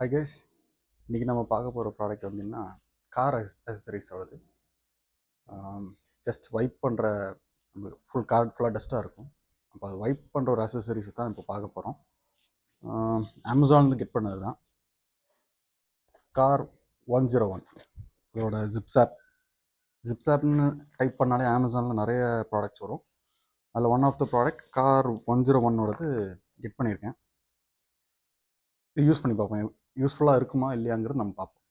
Hi guys, இன்றைக்கி நம்ம பார்க்க போகிற ப்ராடக்ட் வந்தீங்கன்னா கார் அக்சசரிஸோடது. ஜஸ்ட் வைப் பண்ணுற நம்ம கார் ஃபுல்லாக டஸ்ட்டாக இருக்கும். அப்போ அது வைப் பண்ணுற ஒரு அக்சசரிஸ் தான் இப்போ பார்க்க போகிறோம். அமேசான்லேருந்து கெட் பண்ணது தான். கார் 101 இதோட ஜிப்ஸாப்னு டைப் பண்ணாலே அமேசானில் நிறைய ப்ராடக்ட்ஸ் வரும். அதில் one of the product car 101ஓடது கெட் பண்ணியிருக்கேன். இது யூஸ் பண்ணி பார்ப்போம், யூஸ்ஃபுல்லாக இருக்குமா இல்லையாங்கிறது நம்ம பார்ப்போம்.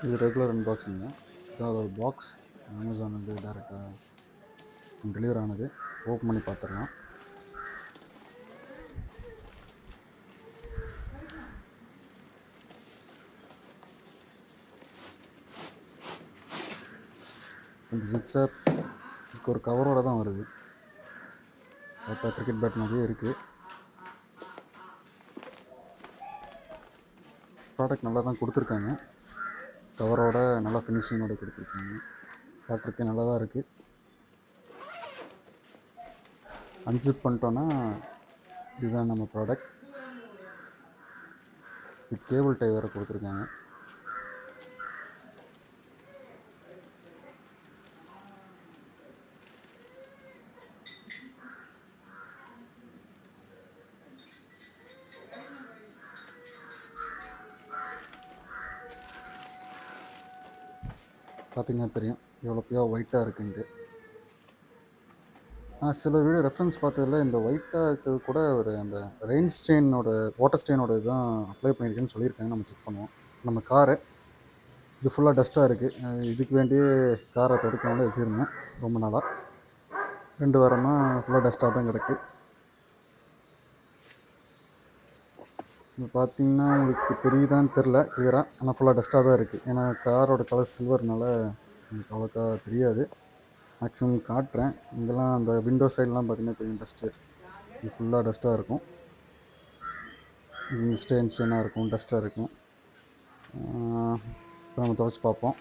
இது ரெகுலர் அன்பாக்சிங்க. இதான் அதோட பாக்ஸ். அமேசான் வந்து டேரெக்டாக டெலிவர் ஆனது. ஓப்பன் பண்ணி பார்த்துடலாம். இந்த ஜிப்ஸாப் ஒரு கவரோட தான் வருது. பார்த்தா கிரிக்கெட் பேட் மாதிரியே இருக்குது. ப்ராடக்ட் நல்லா தான் கொடுத்துருக்காங்க. கவரோட நல்லா ஃபினிஷிங்கோடு கொடுத்துருக்காங்க. பார்க்குறதுக்கு நல்லா தான் இருக்குது. அன்சிப் பண்ணிட்டோன்னா இதுதான் நம்ம ப்ராடக்ட். இது கேபிள் டை வேறு கொடுத்துருக்காங்க. பார்த்திங்கன்னா தெரியும் எவ்வளோ பியூர் ஒயிட்டாக இருக்குன்ட்டு. சில வீடியோ ரெஃபரன்ஸ் பார்த்ததில் இந்த ஒயிட்டாக இருக்கிறது கூட ஒரு அந்த ரெயின் ஸ்டெயினோட வாட்டர் ஸ்டெயினோட இதுதான் அப்ளை பண்ணியிருக்கேன்னு சொல்லியிருக்காங்க. நம்ம செக் பண்ணுவோம். நம்ம காரு இது ஃபுல்லாக டஸ்ட்டாக இருக்குது. இதுக்கு வேண்டியே காரை தொடக்காமல் வச்சுருந்தேன் ரொம்ப நாளாக. 2 வாரமாக ஃபுல்லாக டஸ்ட்டாக தான் கிடக்கு. இப்போ பார்த்தீங்கன்னா உங்களுக்கு தெரியுதான்னு தெரில கிளியராக, ஆனால் ஃபுல்லாக டஸ்ட்டாக தான் இருக்குது. ஏன்னா காரோட கலர் சில்வர்னால எனக்கு அவ்வளோக்கா தெரியாது. மேக்ஸிமம் காட்டுறேன். இங்கெல்லாம் அந்த விண்டோ சைட்லாம் பார்த்திங்கன்னா தெரியும் டஸ்ட்டு. இது ஃபுல்லாக டஸ்ட்டாக இருக்கும். இது ஸ்டெயினாக இருக்கும், டஸ்ட்டாக இருக்கும். இப்போ நம்ம துடைச்சி பார்ப்போம்.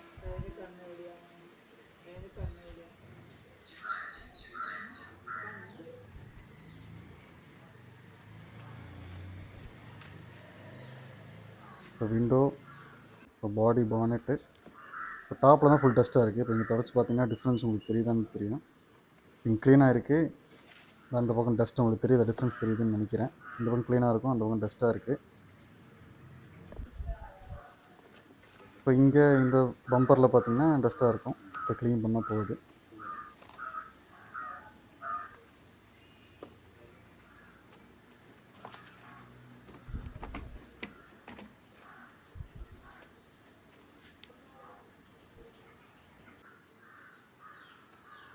இப்போ விண்டோ, இப்போ பாடி பானெட்டு, இப்போ டாப்பில் தான் ஃபுல் டஸ்ட்டாக இருக்குது. இப்போ இங்கே துடைச்சி பார்த்தீங்கன்னா டிஃப்ரென்ஸ் உங்களுக்கு தெரியுதான்னு தெரியும். இங்கே க்ளீனாக இருக்குது. அந்த பக்கம் டஸ்ட் உங்களுக்கு தெரியுது, டிஃப்ரென்ஸ் தெரியுதுன்னு நினைக்கிறேன். இந்த பக்கம் க்ளீனாக இருக்கும், அந்த பக்கம் டஸ்ட்டாக இருக்குது. இப்போ இங்கே இந்த பம்பரில் பார்த்திங்கன்னா டஸ்ட்டாக இருக்கும். இப்போ க்ளீன் பண்ணால் போகுது.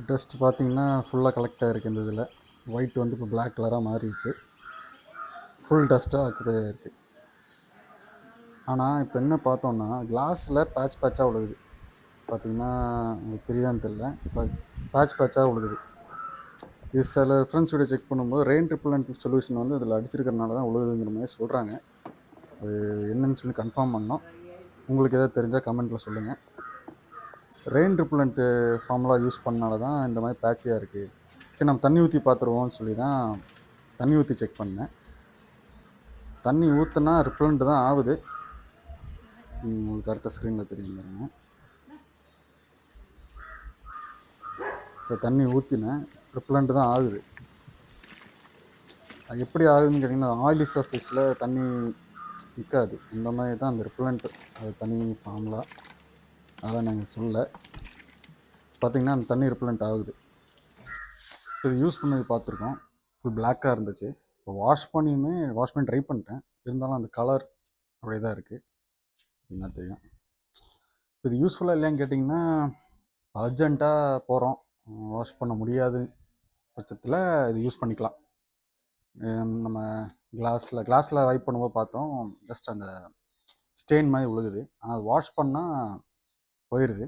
டஸ்ட் பார்த்திங்கன்னா ஃபுல்லாக கலெக்ட் ஆகிருக்கு. இந்த இதில் ஒயிட் வந்து இப்போ பிளாக் கலராக மாறிடுச்சு. ஃபுல் டஸ்ட்டாக ஆக்குபை ஆகிருக்கு. ஆனால் இப்போ என்ன பார்த்தோன்னா கிளாஸில் பேட்சாக விழுகுது. பார்த்திங்கன்னா உங்களுக்கு தெரியுதான்னு தெரில, இப்போ பேட்சாக விழுகுது. இது சில ரெஃபரன்ஸ் வீடியோ செக் பண்ணும்போது ரெயின் ரிப்பலண்ட் சொல்யூஷன் வந்து அதில் அடிச்சிருக்கிறதுனால தான் விழுகுதுங்கிற மாதிரி சொல்கிறாங்க. அது என்னன்னு சொல்லி கன்ஃபார்ம் பண்ணோம். உங்களுக்கு எதாவது தெரிஞ்சால் கமெண்ட்டில் சொல்லுங்கள். ரெயின் ரிப்பலண்ட்டு ஃபார்முலா யூஸ் பண்ணனால தான் இந்த மாதிரி பேட்சியாக இருக்குது. சரி நம்ம தண்ணி ஊற்றி பார்த்துருவோம்னு சொல்லி தான் தண்ணி ஊற்றி செக் பண்ணேன். தண்ணி ஊற்றினா ரிப்பலண்ட்டு தான் ஆகுது. உங்களுக்கு அடுத்த ஸ்க்ரீனில் தெரியும் பாருங்க. இப்போ தண்ணி ஊற்றினேன், ரிப்பலண்ட்டு தான் ஆகுது. அது எப்படி ஆகுதுன்னு கேட்டிங்கன்னா ஆயிலி சர்ஃபேஸில் தண்ணி நிற்காது. இந்த மாதிரி தான் அந்த ரிப்பலண்ட்டு, அது தனி ஃபார்முலா. அதை நாங்கள் சொல்ல பார்த்திங்கன்னா அந்த தண்ணி ரிப்பலண்ட் ஆகுது. இப்போ இது யூஸ் பண்ணது பார்த்துருக்கோம். ஃபுல் பிளாக்காக இருந்துச்சு. இப்போ வாஷ் பண்ணி ட்ரை பண்ணிட்டேன். இருந்தாலும் அந்த கலர் அப்படியே தான் இருக்குது. என்ன தெரியும். இது யூஸ்ஃபுல்லாக இல்லையான்னு கேட்டிங்கன்னா அர்ஜெண்ட்டாக போகிறோம், வாஷ் பண்ண முடியாது பட்சத்தில் இது யூஸ் பண்ணிக்கலாம். நம்ம கிளாஸில் வைப் பண்ணும்போது பார்த்தோம், ஜஸ்ட் அந்த ஸ்டெயின் மாதிரி விழுகுது. ஆனால் வாஷ் பண்ணால் போயிடுது.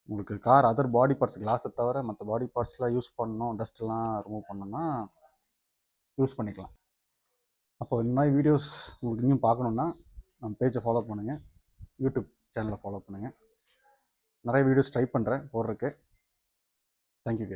உங்களுக்கு கார் அதர் பாடி பார்ட்ஸ் கிளாஸை தவிர மற்ற பாடி பார்ட்ஸ்லாம் யூஸ் பண்ணணும், டஸ்ட்லாம் ரிமூவ் பண்ணணும்னா யூஸ் பண்ணிக்கலாம். அப்போ இந்த மாதிரி வீடியோஸ் உங்களுக்கு இன்னும் பார்க்கணுன்னா நம்ம பேஜை ஃபாலோ பண்ணுங்கள், யூடியூப் சேனலை ஃபாலோ பண்ணுங்கள். நிறைய வீடியோஸ் ட்ரை பண்ணுறேன் போடுறதுக்கு. தேங்க்யூ.